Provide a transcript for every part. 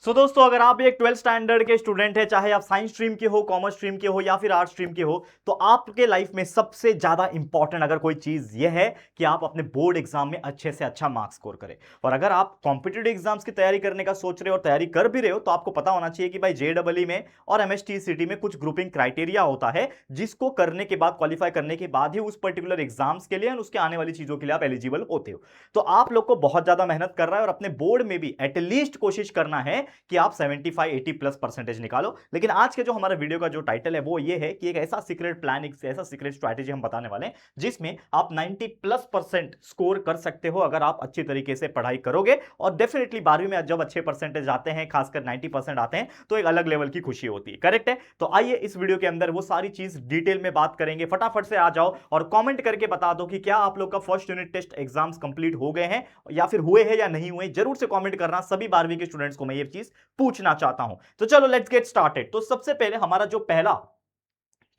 दोस्तों, अगर आप एक 12th स्टैंडर्ड के स्टूडेंट है, चाहे आप साइंस स्ट्रीम के हो, कॉमर्स स्ट्रीम के हो या फिर आर्ट्स स्ट्रीम के हो, तो आपके लाइफ में सबसे ज्यादा इंपॉर्टेंट अगर कोई चीज यह है कि आप अपने बोर्ड एग्जाम में अच्छे से अच्छा मार्क्स स्कोर करें। और अगर आप कॉम्पिटेटिव एग्जाम्स की तैयारी करने का सोच रहे हो और तैयारी कर भी रहे हो, तो आपको पता होना चाहिए कि भाई जेईई में और एमएसटीसीटी में कुछ ग्रुपिंग क्राइटेरिया होता है, जिसको करने के बाद, क्वालिफाई करने के बाद ही उस पर्टिकुलर एग्जाम्स के लिए और उसके आने वाली चीजों के लिए आप एलिजिबल होते हो। तो आप लोग को बहुत ज्यादा मेहनत कर रहा है और अपने बोर्ड में भी एटलीस्ट कोशिश करना है कि आप 75-80+ % निकालो। लेकिन आज के जो हमारा वीडियो का जो टाइटल है वो ये है कि एक ऐसा सीक्रेट प्लान, एक ऐसा सीक्रेट स्ट्रैटेजी हम बताने वाले हैं जिसमें आप 90+% स्कोर कर सकते हो अगर आप अच्छी तरीके से पढ़ाई करोगे। और डेफिनेटली 12वीं में जब अच्छे परसेंटेज आते हैं, खासकर 90% आते हैं, तो एक अलग लेवल की खुशी होती है। करेक्ट है? तो आइए इस वीडियो के अंदर वो सारी चीज डिटेल में बात करेंगे। फटाफट से आ जाओ और कॉमेंट करके बता दो कि क्या आप लोग का first unit test exams complete हो गए हैं या फिर हुए हैं या नहीं हुए। जरूर से कॉमेंट करना, सभी 12वीं के स्टूडेंट्स को मैं ये चीज पूछना चाहता हूं। तो चलो लेट्स गेट स्टार्टेड। तो सबसे पहले हमारा जो पहला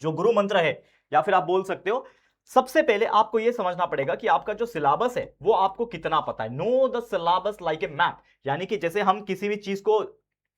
जो गुरु मंत्र है, या फिर आप बोल सकते हो, सबसे पहले आपको यह समझना पड़ेगा कि आपका जो सिलेबस है वो आपको कितना पता है। Know the syllabus like a map. यानी कि जैसे हम किसी भी चीज को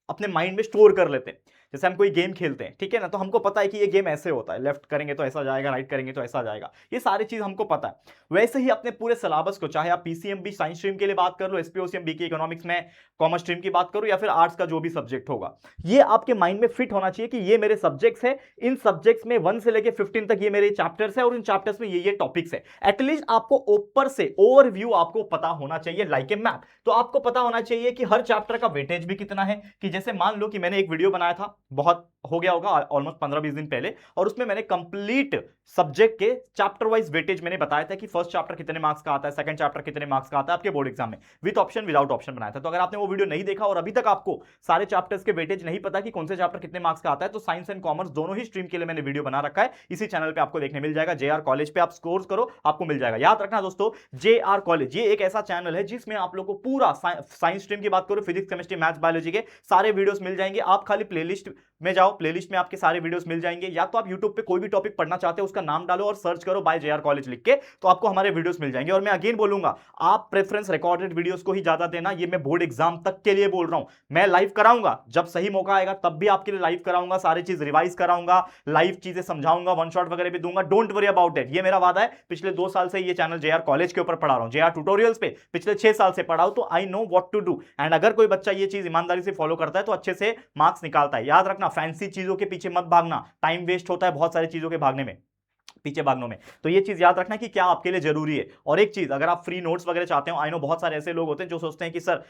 अपने माइंड में स्टोर कर लेते हैं, जैसे हम कोई गेम खेलते हैं, ठीक है ना, तो हमको पता है कि ये गेम ऐसे होता है, लेफ्ट करेंगे तो ऐसा जाएगा, राइट करेंगे तो ऐसा जाएगा, ये सारी चीज हमको पता है। वैसे ही अपने पूरे सिलेबस को, चाहे आप पीसीएमबी साइंस स्ट्रीम के लिए बात कर लो, एसपीओसीएम बीके इकोनॉमिक्स में कॉमर्स स्ट्रीम की बात करो, या फिर आर्ट्स का जो भी सब्जेक्ट होगा, ये आपके माइंड में फिट होना चाहिए कि ये मेरे सब्जेक्ट्स है, इन सब्जेक्ट्स में 1 से लेकर 15 तक ये मेरे चैप्टर्स है और इन चैप्टर्स में ये टॉपिक्स है। एटलीस्ट आपको ऊपर से ओवरव्यू आपको पता होना चाहिए लाइक ए मैप। तो आपको पता होना चाहिए कि हर चैप्टर का वेटेज भी कितना है। कि जैसे मान लो कि मैंने एक वीडियो बनाया था, बहुत हो गया होगा, ऑलमोस्ट 15-20 दिन पहले, और उसमें मैंने कंप्लीट सब्जेक्ट के चैप्टर वाइज वेटेज मैंने बताया था कि फर्स्ट चैप्टर कितने मार्क्स का आता है, सेकंड चैप्टर कितने मार्क्स का आता है आपके बोर्ड एग्जाम में, विद ऑप्शन विदाउट ऑप्शन बनाया था। तो अगर आपने वो वीडियो नहीं देखा और अभी तक आपको सारे चैप्टर्स के वेटेज नहीं पता कि कौन से चैप्टर कितने मार्क्स का आता है, तो साइंस एंड कॉमर्स दोनों ही स्ट्रीम के लिए मैंने वीडियो बना रखा है, इसी चैनल पे आपको देखने मिल जाएगा। जेआर कॉलेज पे आप स्कोर करो, आपको मिल जाएगा। याद रखना दोस्तों, जेआर कॉलेज ये एक ऐसा चैनल है जिसमें आप लोग को पूरा साइंस स्ट्रीम की बात करो, फिजिक्स केमिस्ट्री मैथ्स बायोलॉजी के सारे वीडियोस मिल जाएंगे। आप खाली प्लेलिस्ट में जाओ, प्लेलिस्ट में आपके सारे वीडियोस मिल जाएंगे, या तो आप यूट्यूब पे कोई भी टॉपिक पढ़ना चाहते हो उसका नाम डालो और सर्च करो बाय जेआर कॉलेज लिख के, तो आपको हमारे वीडियोस मिल जाएंगे। और मैं अगेन बोलूंगा, आप प्रेफरेंस रिकॉर्डेड वीडियोस को ही ज्यादा देना, ये मैं बोर्ड एग्जाम तक के लिए बोल रहा हूं। मैं लाइव कराऊंगा, जब सही मौका आएगा तब भी आपके लिए लाइव कराऊंगा, सारी चीज रिवाइज कराऊंगा, लाइव चीजें समझाऊंगा, वन शॉट वगैरह भी दूंगा। डोंट वरी अबाउट इट, ये मेरा वादा है। पिछले 2 साल से ये चैनल जेआर कॉलेज के ऊपर पढ़ा रहा हूं, जेआर ट्यूटोरियल्स पे पिछले 6 साल से पढ़ा हूं, तो I know what to do. And अगर कोई बच्चा ये चीज ईमानदारी से फॉलो करता है तो अच्छे से मार्क्स निकालता है। याद रखना, फैंसी चीजों के पीछे मत भागना, टाइम वेस्ट होता है बहुत सारी चीजों के भागने में, पीछे भागने में। तो ये चीज याद रखना कि क्या आपके लिए जरूरी है। और एक चीज, अगर आप फ्री नोट्स वगैरह चाहते हो, आई नो बहुत सारे ऐसे लोग होते हैं जो सोचते हैं कि सर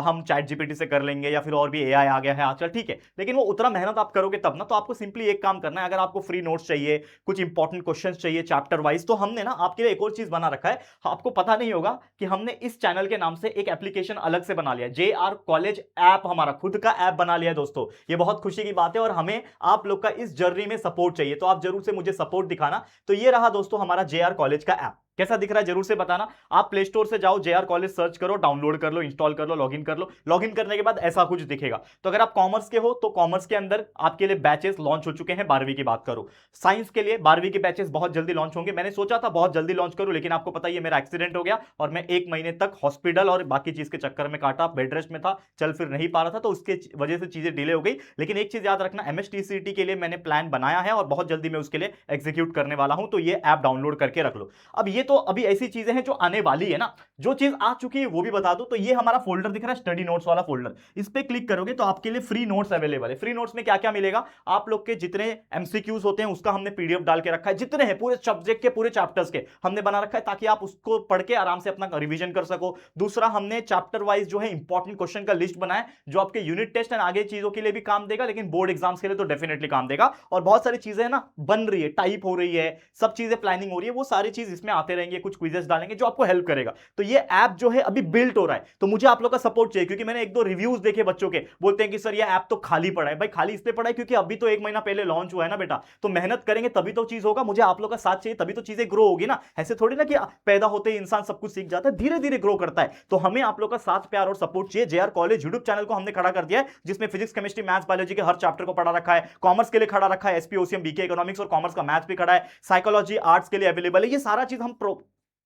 हम चैट जीपीटी से कर लेंगे या फिर और भी एआई आ गया है आजकल, ठीक है, लेकिन वो उतना मेहनत आप करोगे तब ना। तो आपको सिंपली एक काम करना है, अगर आपको फ्री नोट्स चाहिए, कुछ इंपॉर्टेंट क्वेश्चंस चाहिए चैप्टर वाइज, तो हमने ना आपके लिए एक और चीज बना रखा है। आपको पता नहीं होगा कि हमने इस चैनल के नाम से एक एप्लीकेशन अलग से बना लिया, जेआर कॉलेज ऐप, हमारा खुद का ऐप बना लिया है दोस्तों। ये बहुत खुशी की बात है और हमें आप लोग का इस जर्नी में सपोर्ट चाहिए, तो आप जरूर से मुझे सपोर्ट दिखाना। तो ये रहा दोस्तों हमारा जेआर कॉलेज का ऐप। कैसा दिख रहा है जरूर से बताना। आप प्ले स्टोर से जाओ, जेआर कॉलेज सर्च करो, डाउनलोड कर लो, इंस्टॉल कर लो, लॉगिन कर लो। लॉगिन करने के बाद ऐसा कुछ दिखेगा। तो अगर आप कॉमर्स के हो तो कॉमर्स के अंदर आपके लिए बैचेस लॉन्च हो चुके हैं। 12वीं की बात करो, साइंस के लिए 12वीं के बैचेस बहुत जल्दी लॉन्च होंगे। मैंने सोचा था बहुत जल्दी लॉन्च करूं, लेकिन आपको पता ही है मेरा एक्सीडेंट हो गया और मैं 1 महीने तक हॉस्पिटल और बाकी चीज के चक्कर में काटा, बेड रेस्ट में था, चल फिर नहीं पा रहा था, तो उसके वजह से चीजें डिले हो गई। लेकिन एक चीज याद रखना, एमएसटीसीटी के लिए मैंने प्लान बनाया है और बहुत जल्दी मैं उसके लिए एग्जीक्यूट करने वाला हूं। तो ये ऐप डाउनलोड करके रख लो। अब ये तो अभी ऐसी चीजें हैं जो आने वाली है ना, जो चीज आ चुकी है वो भी बता दो। तो ये हमारा फोल्डर दिख रहा है, स्टडी नोट्स वाला फोल्डर, इस पे क्लिक करोगे तो आपके लिए फ्री नोट्स अवेलेबल है। फ्री नोट्स में क्या क्या मिलेगा, आप लोग के जितने एमसीक्यूज होते हैं उसका हमने पीडीएफ डाल के रखा है, जितने हैं पूरे सब्जेक्ट के पूरे चैप्टर्स के हमने बना रखा है, ताकि आप उसको पढ़ के आराम से अपना रिवीजन कर सको। दूसरा, हमने चैप्टर वाइज जो है इंपॉर्टेंट क्वेश्चन का लिस्ट बनाया, जो आपके यूनिट टेस्ट एंड आगे चीजों के लिए भी काम देगा, लेकिन बोर्ड एग्जाम्स के लिए तो डेफिनेटली काम देगा। और बहुत सारी चीजें ना बन रही है, टाइप हो रही है, सब चीजें प्लानिंग हो रही है, वो सारी चीज इसमें आते रहेंगे, कुछ क्विजेस डालेंगे जो आपको हेल्प करेगा। तो ये ऐप जो है अभी बिल्ट हो रहा है, तो मुझे आप लोग का सपोर्ट चाहिए, क्योंकि मैंने 1-2 रिव्यूज देखे बच्चों के, बोलते हैं कि सर ये ऐप तो खाली पड़ा है। भाई खाली इसलिए पड़ा है क्योंकि अभी तो 1 महीना पहले लॉन्च हुआ है ना बेटा, तो मेहनत करेंगे तभी तो चीज होगा। मुझे आप लोग का साथ चाहिए, तभी तो चीजें ग्रो होगी ना। ऐसे थोड़ी ना कि पैदा होते ही इंसान सब कुछ सीख जाता है, धीरे धीरे ग्रो करता है। तो हमें आप लोग का साथ प्यार और सपोर्ट चाहिए। जेआर कॉलेज यूट्यूब चैनल को हमने खड़ा कर दिया है, जिसमें फिजिक्स केमिस्ट्री मैथ्स बायोलॉजी के हर चैप्टर को पढ़ा रखा है, कॉमर्स के लिए खड़ा रखा है, एसपीओसीएम बीके इकोनॉमिक्स और कॉमर्स का मैथ्स भी खड़ा है, साइकोलॉजी आर्ट्स के लिए अवेलेबल है। ये सारा चीज हम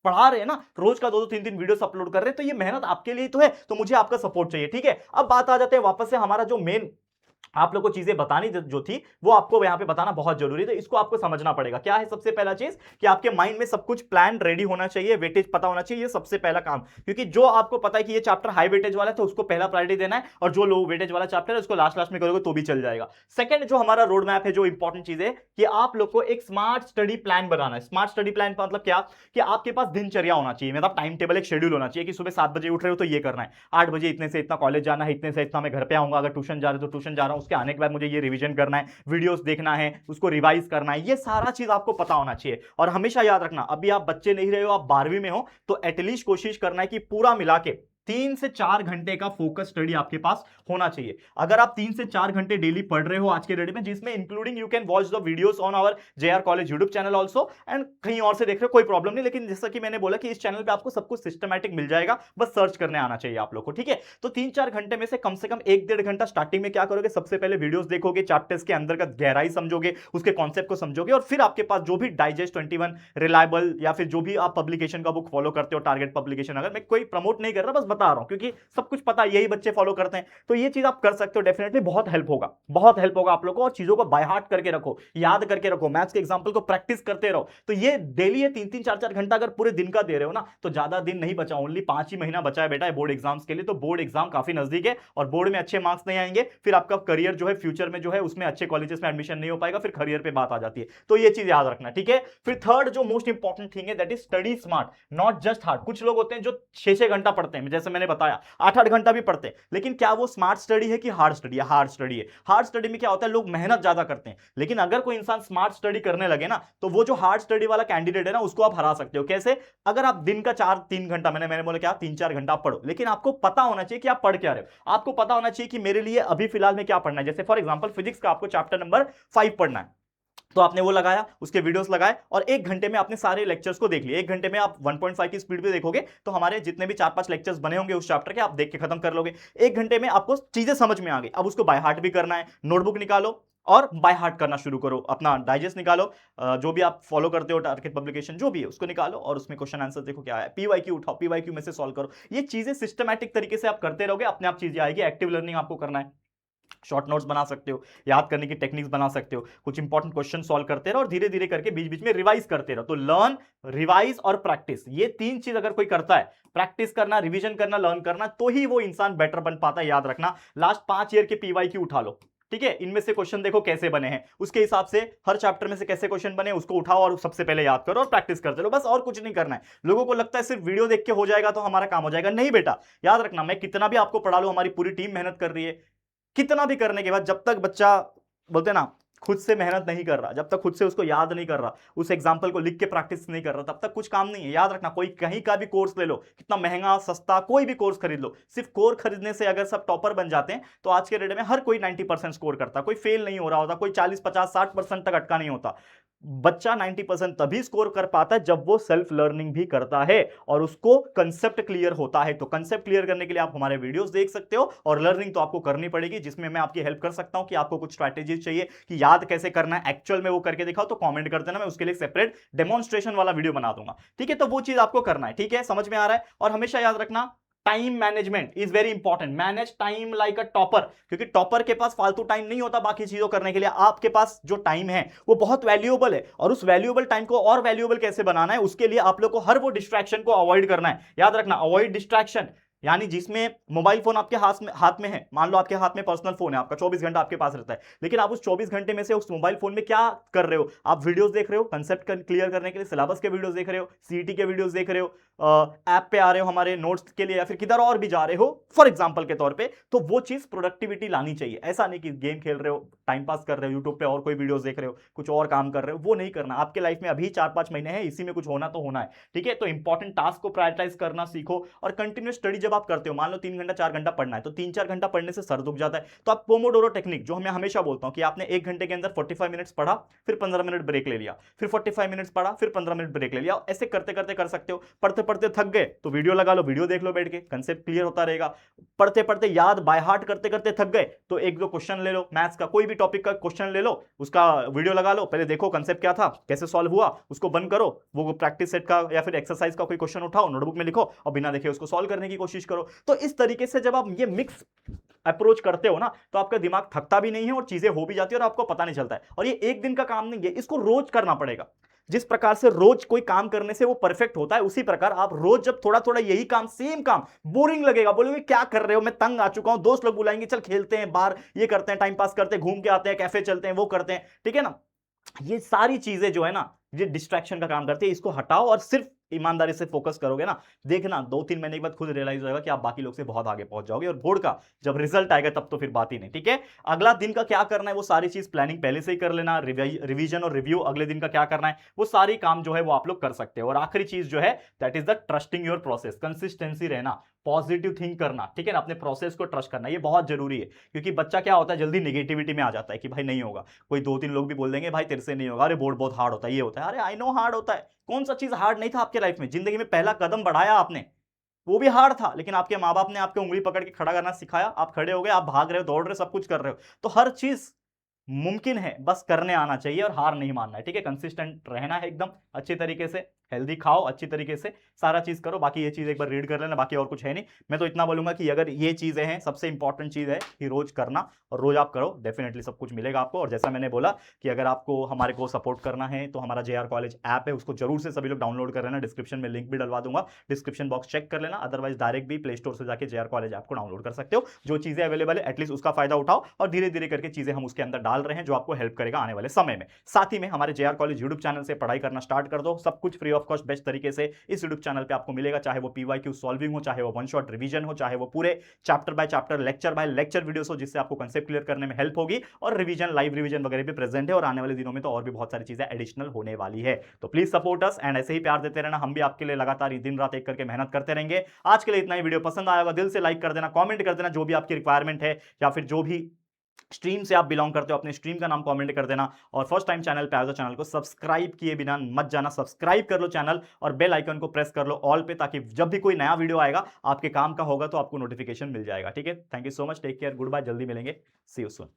पढ़ा रहे हैं ना, रोज का 2-2 3-3 वीडियोस अपलोड कर रहे हैं, तो ये मेहनत आपके लिए तो है, तो मुझे आपका सपोर्ट चाहिए, ठीक है। अब बात आ जाते हैं वापस से हमारा जो मेन आप लोग को चीजें बतानी जो थी वो आपको यहां पे बताना बहुत जरूरी है, तो इसको आपको समझना पड़ेगा। क्या है सबसे पहला चीज कि आपके माइंड में सब कुछ प्लान रेडी होना चाहिए, वेटेज पता होना चाहिए, ये सबसे पहला काम। क्योंकि जो आपको पता है कि ये चैप्टर हाई वेटेज वाला है तो उसको पहला प्रायोरिटी देना है, और जो लो वेटेज वाला चैप्टर है उसको लास्ट लास्ट में करोगे तो भी चल जाएगा। सेकंड जो हमारा रोड मैप है, जो इंपॉर्टेंट चीज है कि आप लोग को एक स्मार्ट स्टडी प्लान बनाना है। स्मार्ट स्टडी प्लान का मतलब क्या कि आपके पास दिनचर्या होना चाहिए, मतलब टाइम टेबल, एक शेड्यूल होना चाहिए कि सुबह 7 बजे उठ रहे हो तो ये करना है, 8 बजे इतने से इतना कॉलेज जाना है, इतने से इतना मैं घर पे आऊंगा, अगर ट्यूशन जा रहे हो तो ट्यूशन जा रहा हूं, उसके आने के बाद मुझे ये रिवीजन करना है, वीडियोस देखना है, उसको रिवाइज करना है, ये सारा चीज आपको पता होना चाहिए। और हमेशा याद रखना, अभी आप बच्चे नहीं रहे हो, आप 12वीं में हो, तो एटलीस्ट कोशिश करना है कि पूरा मिला के 3 से 4 घंटे का फोकस स्टडी आपके पास होना चाहिए। अगर आप 3 से 4 घंटे डेली पढ़ रहे हो आज के डेट में, जिसमें including you can watch the videos on our JR college YouTube channel also, and कहीं और से देख रहे हो कोई प्रॉब्लम नहीं, लेकिन जैसा कि मैंने बोला कि इस चैनल पे आपको सब कुछ सिस्टमैटिक मिल जाएगा, बस सर्च करने आना चाहिए आप लोग को, ठीक है। तो 3-4 घंटे में से कम 1-1.5 घंटा स्टार्टिंग में क्या करोगे, सबसे पहले वीडियोस देखोगे, चैप्टर्स के अंदर का गहराई समझोगे, उसके कॉन्सेप्ट को समझोगे, और फिर आपके पास जो भी डाइजेस्ट 21 रिलायबल या फिर जो भी आप पब्लिकेशन का बुक फॉलो करते हो, टारगेट पब्लिकेशन, अगर मैं कोई प्रमोट नहीं कर रहा, बस बता रहा हूं क्योंकि सब कुछ पता, यही बच्चे फॉलो करते हैं, तो ये चीज आप कर सकते हो, डेफिनेटली बहुत हेल्प होगा, बहुत हेल्प होगा आप लोगों को। और चीजों को बाय हार्ट करके रखो, याद करके रखो, मैथ्स के एग्जांपल को प्रैक्टिस करते रहो। तो ये डेली ये 3-3 4-4 घंटा अगर पूरे दिन का दे रहे हो ना, तो ज्यादा दिन नहीं बचा, ओनली 5 ही महीना बचा है बेटा बोर्ड एग्जाम्स के लिए। तो बोर्ड एग्जाम काफी नजदीक है, और बोर्ड में अच्छे मार्क्स नहीं आएंगे, फिर आपका करियर जो है फ्यूचर में जो है उसमें अच्छे कॉलेजेस में एडमिशन नहीं हो पाएगा, फिर करियर पे बात आ जाती है। तो ये चीज याद रखना, ठीक है। फिर थर्ड जो मोस्ट इंपॉर्टेंट थिंग है, that is study smart, not just hard. कुछ लोग होते हैं जो 6-6 घंटा पढ़ते हैं, जैसे मैंने बताया 8-8 घंटा भी पढ़ते हैं, लेकिन क्या वो स्मार्ट स्टडी है कि हार्ड स्टडी है? हार्ड स्टडी है। हार्ड स्टडी में क्या होता है, लोग मेहनत ज्यादा करते हैं, लेकिन अगर कोई इंसान स्मार्ट स्टडी करने लगे ना, तो वो जो हार्ड स्टडी वाला कैंडिडेट है ना, उसको आप हरा सकते हो। कैसे? अगर आप दिन का 4-3 घंटा, मैंने बोला क्या 3-4 घंटा आप पढ़ो, लेकिन आपको पता होना चाहिए कि आप पढ़ क्या रहे हो। आपको पता होना चाहिए कि मेरे लिए अभी फिलहाल में क्या पढ़ना है। जैसे फॉर एग्जांपल फिजिक्स का आपको चैप्टर नंबर 5 पढ़ना है, तो आपने वो लगाया, उसके वीडियोस लगाए, और 1 घंटे में आपने सारे लेक्चर्स को देख लिए। 1 घंटे में आप 1.5 की स्पीड पे देखोगे तो हमारे जितने भी 4-5 लेक्चर्स बने होंगे उस चैप्टर के, आप देख के खत्म कर लोगे। 1 घंटे में आपको चीजें समझ में आ गई, अब उसको बाय हार्ट भी करना है। नोटबुक निकालो और बाय हार्ट करना शुरू करो, अपना डाइजेस्ट निकालो, जो भी आप फॉलो करते हो, टारगेट पब्लिकेशन जो भी है उसको निकालो, और उसमें क्वेश्चन आंसर देखो क्या है, पीवाईक्यू उठाओ, पीवाईक्यू में से सॉल्व करो। ये चीजें सिस्टमैटिक तरीके से आप करते रहोगे, अपने आप चीजें आएगी। एक्टिव लर्निंग आपको करना है, शॉर्ट नोट्स बना सकते हो, याद करने की टेक्निक्स बना सकते हो, कुछ इंपॉर्टेंट क्वेश्चन सॉल्व करते रहो, और धीरे धीरे करके बीच बीच में रिवाइज करते रहो। तो लर्न, रिवाइज और प्रैक्टिस, ये 3 चीज अगर कोई करता है, प्रैक्टिस करना, रिवीजन करना, लर्न करना, तो ही वो इंसान बेटर बन पाता है। याद रखना, लास्ट 5 ईयर के पीवाईक्यू उठा लो, ठीक है, इनमें से क्वेश्चन देखो कैसे बने हैं, उसके हिसाब से हर चैप्टर में से कैसे क्वेश्चन बने उसको उठाओ, और सबसे पहले याद करो और प्रैक्टिस करते रहो, बस और कुछ नहीं करना है। लोगों को लगता है सिर्फ वीडियो देख के हो जाएगा तो हमारा काम हो जाएगा, नहीं बेटा। याद रखना, मैं कितना भी आपको पढ़ा लूं, हमारी पूरी टीम मेहनत कर रही है, कितना भी करने के बाद जब तक बच्चा, बोलते ना, खुद से मेहनत नहीं कर रहा, जब तक खुद से उसको याद नहीं कर रहा, उस एग्जाम्पल को लिख के प्रैक्टिस नहीं कर रहा, तब तक कुछ काम नहीं है। याद रखना, कोई कहीं का भी कोर्स ले लो, कितना महंगा सस्ता कोई भी कोर्स खरीद लो, सिर्फ कोर खरीदने से अगर सब टॉपर बन जाते हैं, तो आज के डेट में हर कोई 90% स्कोर करता, कोई फेल नहीं हो रहा होता, कोई 40-50-60% तक अटका नहीं होता। बच्चा 90% तभी स्कोर कर पाता है जब वो सेल्फ लर्निंग भी करता है और उसको कंसेप्ट क्लियर होता है। तो कंसेप्ट क्लियर करने के लिए आप हमारे वीडियोस देख सकते हो, और लर्निंग तो आपको करनी पड़ेगी, जिसमें मैं आपकी हेल्प कर सकता हूं कि आपको कुछ स्ट्रैटेजीज चाहिए कि याद कैसे करना है, एक्चुअल में वो करके दिखाओ, तो कमेंट कर देना, मैं उसके लिए सेपरेट डेमोन्स्ट्रेशन वाला वीडियो बना दूंगा, ठीक है। तो वो चीज आपको करना है, ठीक है, समझ में आ रहा है। और हमेशा याद रखना, time management is very important, manage time like a topper, क्योंकि टॉपर के पास फालतू टाइम नहीं होता बाकी चीजों करने के लिए। आपके पास जो टाइम है वो बहुत वैल्यूएबल है, और उस वैल्यूएबल टाइम को और वैल्यूएबल कैसे बनाना है, उसके लिए आप लोग को हर वो डिस्ट्रैक्शन को अवॉइड करना है। याद रखना, अवॉइड डिस्ट्रैक्शन, यानी जिसमें मोबाइल फोन आपके हाथ में है, मान लो आपके हाथ में पर्सनल फोन है आपका, 24 घंटा आपके पास रहता है, लेकिन आप उस 24 घंटे में से उस मोबाइल फोन में क्या कर रहे हो? आप वीडियोस देख रहे हो, कंसेप्ट क्लियर करने के लिए सिलेबस के वीडियोस देख रहे हो, सीईटी के वीडियोस देख रहे हो, ऐप पे आ रहे हो हमारे नोट्स के लिए, या फिर किधर और भी जा रहे हो फॉर एग्जांपल के तौर पे, तो वो चीज प्रोडक्टिविटी लानी चाहिए। ऐसा नहीं कि गेम खेल रहे हो, टाइम पास कर रहे हो यूट्यूब पे और कोई वीडियोस देख रहे हो, कुछ और काम कर रहे हो, वो नहीं करना। आपके लाइफ में अभी 4-5 महीने हैं, इसी में कुछ होना तो होना है, ठीक है। तो इंपॉर्टेंट टास्क को प्रायोरिटाइज करना सीखो, और कंटिन्यूस स्टडी जब आप करते हो, मान लो 3 घंटा 4 घंटा पढ़ना है, तो 3-4 घंटा पढ़ने से सर दुख जाता है। तो आप पोमोडोरो टेक्निक, जो मैं हमेशा बोलता हूं कि आपने 1 घंटे के अंदर 45 मिनट्स पढ़ा, फिर 15 मिनट ब्रेक ले लिया, फिर 45 मिनट्स पढ़ा, फिर 15 मिनट ब्रेक ले लिया, ऐसे करते करते कर सकते हो। पढ़ते पढ़ते थक गए तो वीडियो लगा लो, वीडियो देख लो बैठ के, कंसेप्ट क्लियर होता रहेगा। पढ़ते पढ़ते याद बाय हार्ट करते करते थक गए तो 1-2 क्वेश्चन ले लो, मैथ्स का कोई भी टॉपिक का क्वेश्चन ले लो, उसका वीडियो लगा लो, पहले देखो कंसेप्ट क्या था, कैसे सॉल्व हुआ, उसको बंद करो, वो प्रैक्टिस सेट का या फिर एक्सरसाइज का कोई क्वेश्चन उठाओ, नोटबुक में लिखो और बिना देखे उसको सॉल्व करने की कोशिश करो। तो इस तरीके से जब आप ये मिक्स अप्रोच करते हो ना, तो आपका दिमाग थकता भी नहीं है और चीजें हो भी जाती है और आपको पता नहीं चलता है। और ये एक दिन का काम नहीं है, इसको रोज करना पड़ेगा। जिस प्रकार से रोज कोई काम करने से वो परफेक्ट होता है, उसी प्रकार आप रोज जब थोड़ा थोड़ा यही काम, सेम काम, बोरिंग लगेगा, बोलोगे क्या कर रहे हो, मैं तंग आ चुका हूं, दोस्त लोग बुलाएंगे, चल खेलते हैं बाहर, ये करते हैं, टाइम पास करते हैं, घूम के आते हैं, कैफे चलते हैं, वो करते हैं, ठीक है ना। ये सारी चीजें जो है ना, ये डिस्ट्रैक्शन का काम करती है, इसको हटाओ और सिर्फ ईमानदारी से फोकस करोगे ना, देखना 2-3 महीने के बाद खुद रियलाइज होगा कि आप बाकी लोग से बहुत आगे पहुंच जाओगे। और बोर्ड का जब रिजल्ट आएगा तब तो फिर बात ही नहीं, ठीक है। अगला दिन का क्या करना है वो सारी चीज प्लानिंग पहले से ही कर लेना, रिवीजन और रिव्यू अगले दिन का क्या करना है वो सारी काम जो है वो आप लोग कर सकते हो। और आखिरी चीज जो है that is the trusting your process, consistency रहना, पॉजिटिव थिंक करना, ठीक है ना, अपने प्रोसेस को ट्रस्ट करना, ये बहुत जरूरी है। क्योंकि बच्चा क्या होता है, जल्दी नेगेटिविटी में आ जाता है कि भाई नहीं होगा, कोई 2-3 लोग भी बोल देंगे भाई तेरे से नहीं होगा, अरे बोर्ड बहुत हार्ड होता है, ये होता है, अरे आई नो हार्ड होता है, कौन सा चीज हार्ड नहीं था आपके लाइफ में, जिंदगी में पहला कदम बढ़ाया आपने, वो भी हार्ड था, लेकिन आपके माँ बाप ने आपके उंगली पकड़ के खड़ा करना सिखाया, आप खड़े हो गए, आप भाग रहे हो, दौड़ रहे हो, सब कुछ कर रहे हो। तो हर चीज मुमकिन है, बस करने आना चाहिए और हार नहीं मानना है, ठीक है। कंसिस्टेंट रहना है एकदम अच्छे तरीके से, हेल्दी खाओ अच्छी तरीके से, सारा चीज करो। बाकी ये चीज एक बार रीड कर लेना, बाकी और कुछ है नहीं। मैं तो इतना बोलूंगा कि अगर ये चीजें हैं, सबसे इंपॉर्टेंट चीज है कि रोज करना, और रोज आप करो, डेफिनेटली सब कुछ मिलेगा आपको। और जैसा मैंने बोला कि अगर आपको हमारे को सपोर्ट करना है तो हमारा JR कॉलेज ऐप है, उसको जरूर से सभी लोग डाउनलोड कर लेना, डिस्क्रिप्शन में लिंक भी डलवा दूंगा, डिस्क्रिप्शन बॉक्स चेक कर लेना। अदरवाइज डायरेक्ट भी प्ले स्टोर से जाकर JR कॉलेज ऐप को डाउनलोड कर सकते हो। जो चीजें अवेलेबल है एटलीस्ट उसका फायदा उठाओ, और धीरे धीरे करके चीजें हम उसके अंदर डाल रहे हैं जो आपको हेल्प करेगा आने वाले समय में। साथ ही में हमारे JR कॉलेज यूट्यूब चैनल से पढ़ाई करना स्टार्ट कर दो, सब कुछ फ्री ऑफ कॉस्ट बेस्ट तरीके से इस यूट्यूब चैनल पे आपको मिलेगा, चाहे वो PYQ सॉल्विंग हो, चाहे वो वन शॉट रिवीजन हो, चाहे वो पूरे chapter by chapter, lecture by lecture videos हो, जिससे आपको कंसेप्ट क्लियर करने में हेल्प होगी। और रिवीजन, लाइव रिवीजन वगैरह भी प्रेजेंट है, और आने वाले दिनों में तो और भी बहुत सारी चीजें एडिशनल होने वाली है। तो प्लीज सपोर्ट अस एंड ऐसे ही प्यार देते रहना, हम भी आपके लिए लगातार दिन रात एक करके मेहनत करते रहेंगे। आज के लिए इतना ही। वीडियो पसंद आया होगा दिल से लाइक कर देना, कमेंट कर देना जो भी आपकी रिक्वायरमेंट है, या फिर जो भी स्ट्रीम से आप बिलोंग करते हो अपने स्ट्रीम का नाम कमेंट कर देना। और फर्स्ट टाइम चैनल पे आए तो चैनल को सब्सक्राइब किए बिना मत जाना, सब्सक्राइब कर लो चैनल और बेल आइकन को प्रेस कर लो ऑल पे, ताकि जब भी कोई नया वीडियो आएगा आपके काम का होगा तो आपको नोटिफिकेशन मिल जाएगा, ठीक है। Thank you so much, take care, goodbye, जल्दी मिलेंगे, सी यू सून।